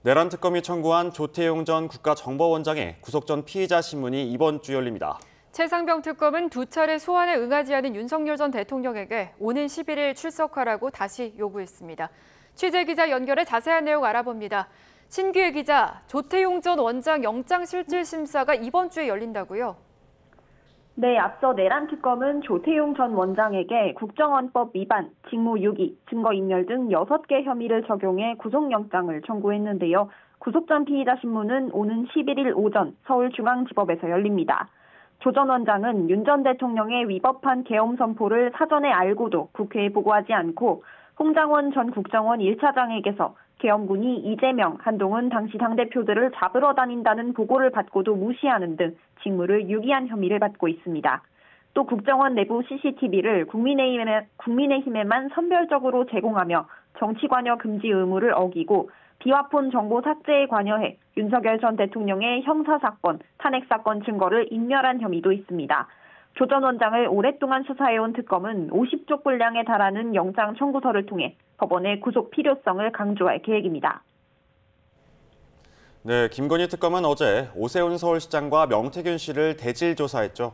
내란 특검이 청구한 조태용 전 국가정보원장의 구속 전 피의자 신문이 이번 주 열립니다. 최상병 특검은 두 차례 소환에 응하지 않은 윤석열 전 대통령에게 오는 11일 출석하라고 다시 요구했습니다. 취재기자 연결해 자세한 내용 알아봅니다. 신규혜 기자, 조태용 전 원장 영장실질심사가 이번 주에 열린다고요? 네, 앞서 내란 특검은 조태용 전 원장에게 국정원법 위반, 직무유기, 증거인멸 등 6개 혐의를 적용해 구속영장을 청구했는데요. 구속 전 피의자 신문은 오는 11일 오전 서울중앙지법에서 열립니다. 조 전 원장은 윤 전 대통령의 위법한 계엄 선포를 사전에 알고도 국회에 보고하지 않고 홍장원 전 국정원 1차장에게서 계엄군이 이재명, 한동훈 당시 당대표들을 잡으러 다닌다는 보고를 받고도 무시하는 등 직무를 유기한 혐의를 받고 있습니다. 또 국정원 내부 CCTV를 국민의힘에만 선별적으로 제공하며 정치관여 금지 의무를 어기고 비화폰 정보 삭제에 관여해 윤석열 전 대통령의 형사사건, 탄핵사건 증거를 인멸한 혐의도 있습니다. 조 전 원장을 오랫동안 수사해온 특검은 50쪽 분량에 달하는 영장 청구서를 통해 법원의 구속 필요성을 강조할 계획입니다. 네, 김건희 특검은 어제 오세훈 서울시장과 명태균 씨를 대질 조사했죠.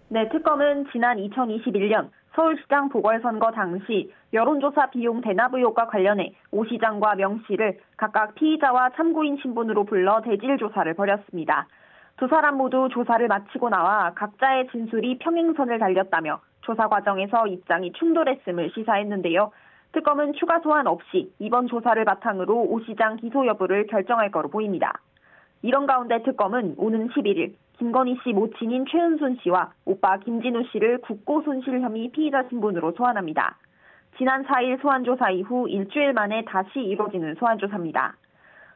네, 특검은 지난 2021년 서울시장 보궐선거 당시 여론조사 비용 대납 의혹과 관련해 오 시장과 명 씨를 각각 피의자와 참고인 신분으로 불러 대질 조사를 벌였습니다. 두 사람 모두 조사를 마치고 나와 각자의 진술이 평행선을 달렸다며 조사 과정에서 입장이 충돌했음을 시사했는데요. 특검은 추가 소환 없이 이번 조사를 바탕으로 오 시장 기소 여부를 결정할 거로 보입니다. 이런 가운데 특검은 오는 11일 김건희 씨 모친인 최은순 씨와 오빠 김진우 씨를 국고 손실 혐의 피의자 신분으로 소환합니다. 지난 4일 소환 조사 이후 일주일 만에 다시 이뤄지는 소환 조사입니다.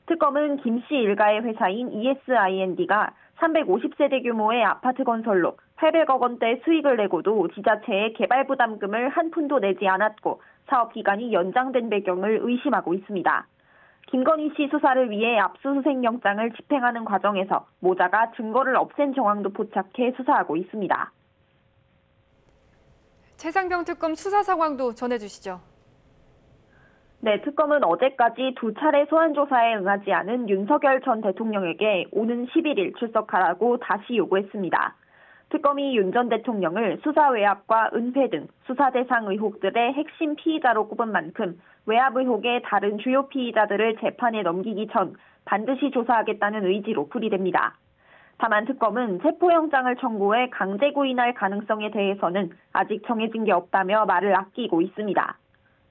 특검은 김 씨 일가의 회사인 ESIND가 350세대 규모의 아파트 건설로 800억 원대 수익을 내고도 지자체에 개발 부담금을 한 푼도 내지 않았고 사업 기간이 연장된 배경을 의심하고 있습니다. 김건희 씨 수사를 위해 압수수색 영장을 집행하는 과정에서 모자가 증거를 없앤 정황도 포착해 수사하고 있습니다. 최상병 특검 수사 상황도 전해주시죠. 네, 특검은 어제까지 두 차례 소환 조사에 응하지 않은 윤석열 전 대통령에게 오는 11일 출석하라고 다시 요구했습니다. 특검이 윤 전 대통령을 수사 외압과 은폐 등 수사 대상 의혹들의 핵심 피의자로 꼽은 만큼 외압 의혹의 다른 주요 피의자들을 재판에 넘기기 전 반드시 조사하겠다는 의지로 풀이됩니다. 다만 특검은 체포영장을 청구해 강제 구인할 가능성에 대해서는 아직 정해진 게 없다며 말을 아끼고 있습니다.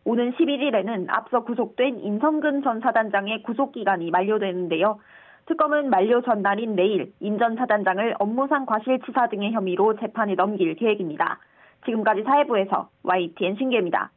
오는 11일에는 앞서 구속된 임성근 전 사단장의 구속기간이 만료되는데요. 특검은 만료 전날인 내일 임 전 사단장을 업무상 과실치사 등의 혐의로 재판에 넘길 계획입니다. 지금까지 사회부에서 YTN 신기혜입니다.